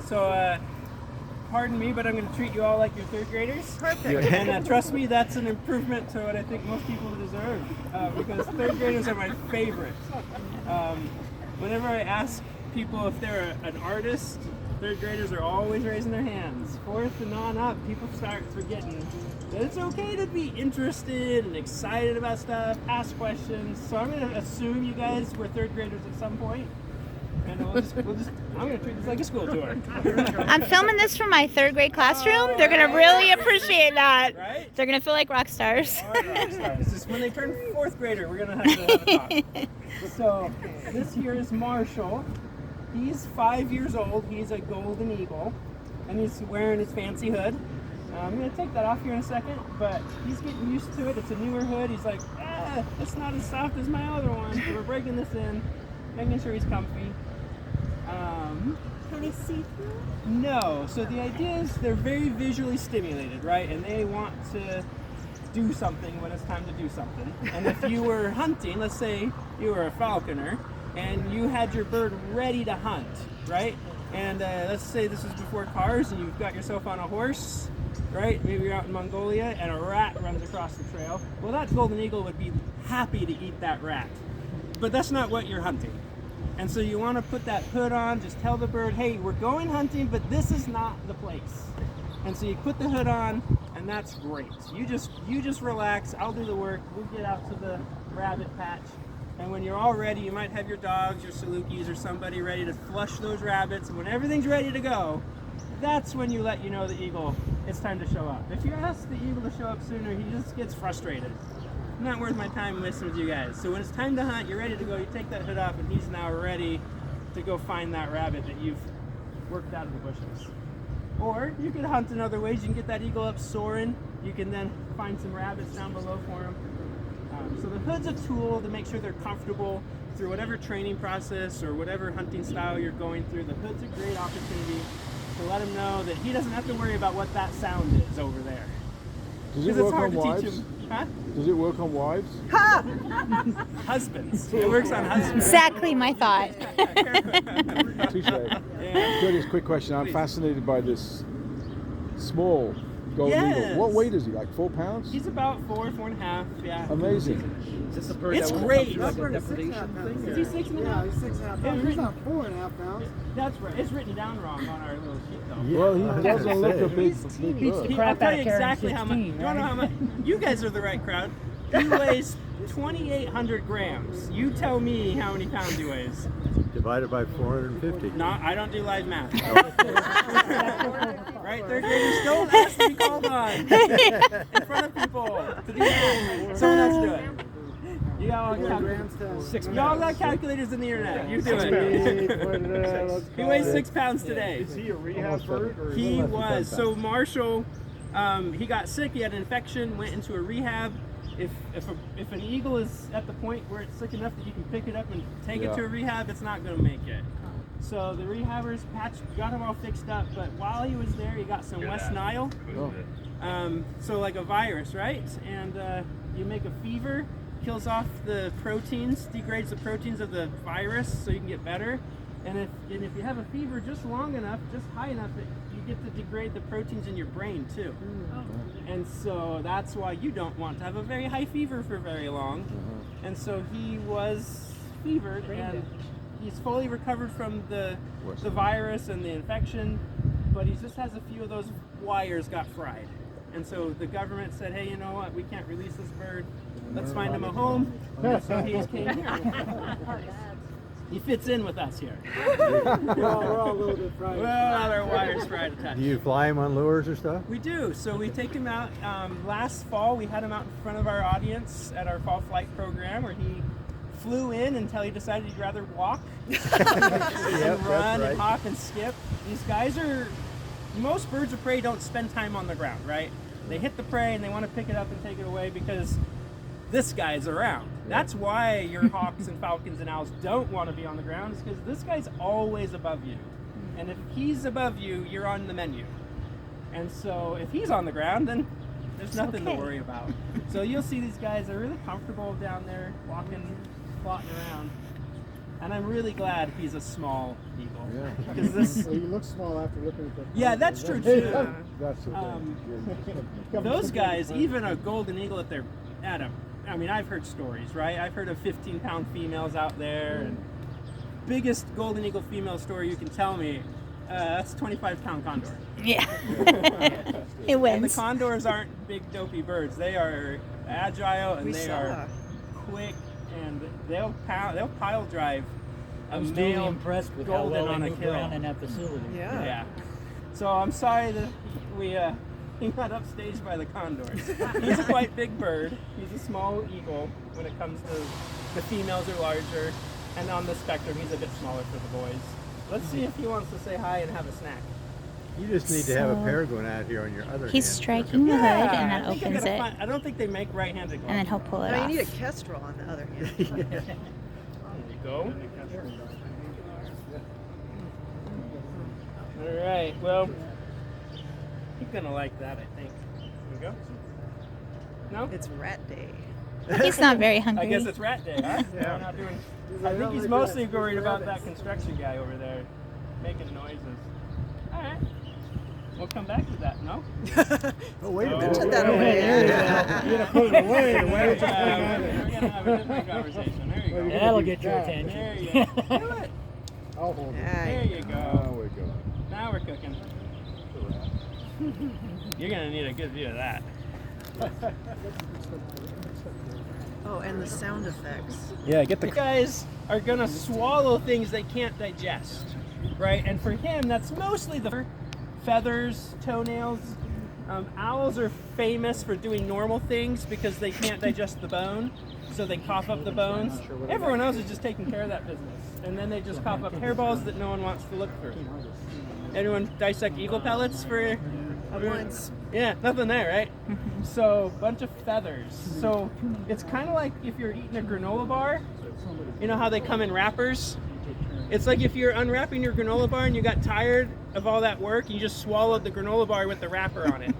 So, pardon me, but I'm going to treat you all like you're third graders. Perfect. And trust me, that's an improvement to what I think most people deserve, because third graders are my favorite. Whenever I ask people if they're an artist, third graders are always raising their hands. Fourth and on up, people start forgetting that it's okay to be interested and excited about stuff, ask questions. So I'm going to assume you guys were third graders at some point. And I'm going to treat this like a school tour. I'm filming this from my third grade classroom. They're going to really appreciate that. Right? They're going to feel like rock stars. All right, rock stars. This is when they turn fourth grader. We're going to have a talk. So this here is Marshall. He's 5 years old. He's a golden eagle. And he's wearing his fancy hood. I'm going to take that off here in a second, but he's getting used to it. It's a newer hood. He's like, it's not as soft as my other one. So we're breaking this in, making sure he's comfy. Can he see through? No. So the idea is they're very visually stimulated, right? And they want to do something when it's time to do something. And if you were hunting, let's say you were a falconer, and you had your bird ready to hunt, right? And let's say this is before cars, and you've got yourself on a horse, right? Maybe you're out in Mongolia, and a rat runs across the trail. Well, that golden eagle would be happy to eat that rat. But that's not what you're hunting. And so you want to put that hood on, just tell the bird, hey, we're going hunting, but this is not the place. And so you put the hood on, and that's great. You just relax, I'll do the work, we'll get out to the rabbit patch. And when you're all ready, you might have your dogs, your Salukis, or somebody ready to flush those rabbits. And when everything's ready to go, that's when you let the eagle, it's time to show up. If you ask the eagle to show up sooner, he just gets frustrated. Not worth my time messing with you guys. So when it's time to hunt, you're ready to go, you take that hood off, and he's now ready to go find that rabbit that you've worked out of the bushes. Or you could hunt in other ways. You can get that eagle up soaring. You can then find some rabbits down below for him. So the hood's a tool to make sure they're comfortable through whatever training process or whatever hunting style you're going through. The hood's a great opportunity to let him know that he doesn't have to worry about what that sound is over there. Does it work on wives? Huh? Does it work on wives? Husbands. It works on husbands. Exactly my thought. Touche. Curtis, quick question. I'm fascinated by this small golden eagle. What weight is he? Like 4 pounds? He's about 4.5. Yeah. Amazing. Is this a bird It's that great. Like a depredation thing? Is he 6.5? Yeah, he's 6.5 pounds. He's not 4.5 pounds. That's right. It's written down wrong on our little sheet, though. Well, he doesn't look a big bird. I'll tell you exactly how much. You want to know how much? You guys are the right crowd. He weighs 2,800 grams. You tell me how many pounds he weighs. Divided by 450. No, I don't do live math. Right? Third graders don't ask to be called on in front of people to do math. Someone else do it. You all got calculators in the internet. You do it. He weighs 6 pounds today. Is he a rehab bird? He was. So Marshall, he got sick. He had an infection. Went into a rehab. If an eagle is at the point where it's sick enough that you can pick it up and take it to a rehab, it's not going to make it. So the rehabbers got him all fixed up. But while he was there, he got some West Nile. So like a virus, right? And you make a fever. Kills off the proteins, degrades the proteins of the virus so you can get better. And if you have a fever just long enough, just high enough, you get to degrade the proteins in your brain too. And so that's why you don't want to have a very high fever for very long. And so he was fevered, and he's fully recovered from the virus and the infection, but he just has a few of those wires got fried. And so the government said, hey, you know what, we can't release this bird. Let's find him a home. And so he came here. He fits in with us here. We're all a little bit fried. Well, there are wires fried attached. Do you fly him on lures or stuff? We do. So we take him out. Last fall, we had him out in front of our audience at our fall flight program where he flew in until he decided he'd rather walk and run and hop and skip. These guys most birds of prey don't spend time on the ground, right? They hit the prey and they want to pick it up and take it away because this guy's around. That's why your hawks and falcons and owls don't want to be on the ground, is because this guy's always above you. And if he's above you, you're on the menu. And so if he's on the ground, then there's nothing to worry about. So you'll see these guys are really comfortable down there walking, plotting around. And I'm really glad he's a small eagle. Yeah. Because this, Well, you look small after looking at the. yeah, that's true too. That's the thing. Those guys, even a golden eagle at I mean, I've heard stories, right? I've heard of 15-pound females out there, and biggest golden eagle female story you can tell me, that's 25-pound condor. Yeah. It And the wins. condors aren't big dopey birds. They are agile and they are quick, and they'll pile drive a I was really male impressed with how golden well on they a moved kill. around in that facility. Yeah. So I'm sorry that he got upstaged by the condors. He's a quite big bird. He's a small eagle when it comes to the females are larger, and on the spectrum he's a bit smaller for the boys. Let's see if he wants to say hi and have a snack. You just need to have a So- pair going out here on your other He's hand. striking the hood, and that I think I opens gotta it, I don't think they make right-handed gloves. and then he'll pull it No, you off. need a kestrel on the other hand. There you go. All right. Well, he's gonna like that, I think. There we go. No? It's rat day. He's not very I hungry. guess it's rat day, huh? Yeah. We're not doing. I think he's mostly worried about that construction guy over there making noises. All right. We'll come back to that. No? Oh, wait a Oh. minute. Put that away. You gotta put it away. The way it's We're gonna have a different conversation. There you go. That'll get your Yeah. attention. There you go. Do it. I'll hold it. There you Oh, go. we go. Now we're cooking. You're gonna need a good view of that. Oh, and the sound effects. Yeah, get You guys are gonna swallow things they can't digest, right? And for him, that's mostly the feathers, toenails. Owls are famous for doing normal things because they can't digest the bone, so they cough up the bones. Everyone else is just taking care of that business, and then they just cough up hairballs that no one wants to look through. Anyone dissect eagle pellets for? Once. Yeah, nothing there, right? So, bunch of feathers. So, it's kind of like if you're eating a granola bar. You know how they come in wrappers? It's like if you're unwrapping your granola bar and you got tired of all that work, you just swallowed the granola bar with the wrapper on it.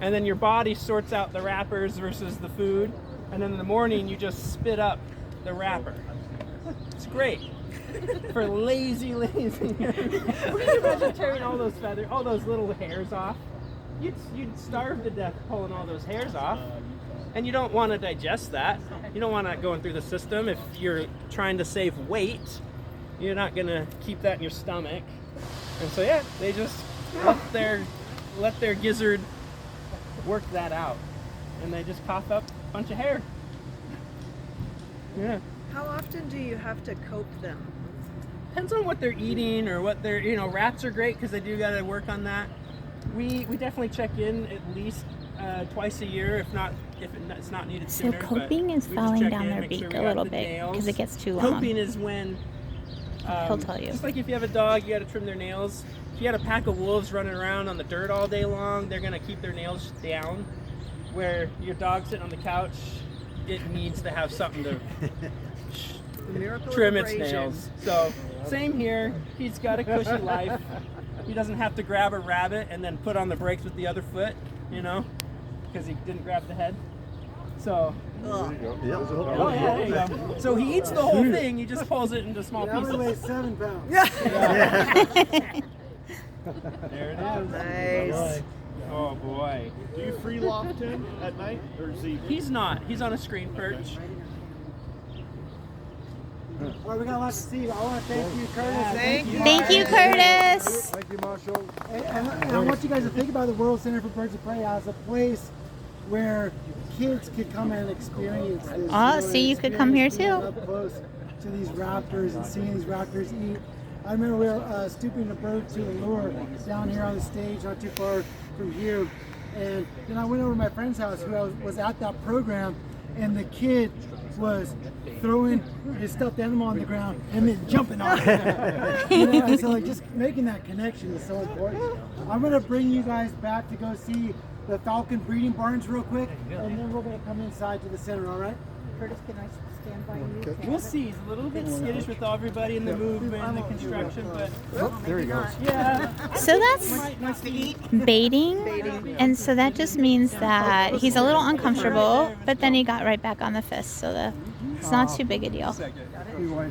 And then your body sorts out the wrappers versus the food. And then in the morning, you just spit up the wrapper. It's great. For lazy. What do you imagine tearing all those feathers, all those little hairs off? You'd starve to death pulling all those hairs off. And you don't want to digest that. You don't want that going through the system. If you're trying to save weight, you're not going to keep that in your stomach. And so yeah, they just let their gizzard work that out. And they just cough up a bunch of hair. Yeah. How often do you have to cope them? Depends on what they're eating or what they're, rats are great because they do got to work on that. We definitely check in at least twice a year, if it's not needed So sooner. coping but is we just falling check down in, their make beak sure we a got little the bit nails. because it gets too long. Coping is when He'll tell you. Just like if you have a dog, you got to trim their nails. If you had a pack of wolves running around on the dirt all day long, they're gonna keep their nails down. Where your dog sitting on the couch, it needs to have something to The miracle trim of its abrasion. nails. So same here. He's got a cushy life. He doesn't have to grab a rabbit and then put on the brakes with the other foot, because he didn't grab the head. So, Ugh. oh yeah, there you go. So he eats the whole thing. He just pulls it into small It only weighs pieces. 7 pounds. There it is. Nice. Oh boy. Do you free loft him at night, or is he? He's not. He's on a screen perch. All right, we got a lot to see. I want to thank you, Curtis. Thank you. Thank you, Curtis. Thank you, Marshall. And I want you guys to think about the World Center for Birds of Prey as a place where kids could come and experience this. Oh, see, you could come here experience too. being up close to these raptors and seeing these raptors eat. I remember we were stooping a bird to the lure down here on the stage, not too far from here. And then I went over to my friend's house who was at that program, and the kid was throwing his stuffed animal on the ground and then jumping on it. And so like just making that connection is so important. I'm gonna bring you guys back to go see the falcon breeding barns real quick, and then we're gonna come inside to the center, all right? Curtis, can I stand by you? We'll see. He's a little bit skittish with everybody in the movement and the construction, but There he goes. yeah. So that's Nice to eat. baiting, and so that just means that he's a little uncomfortable, but then he got right back on the fist, so it's not too big a deal. We want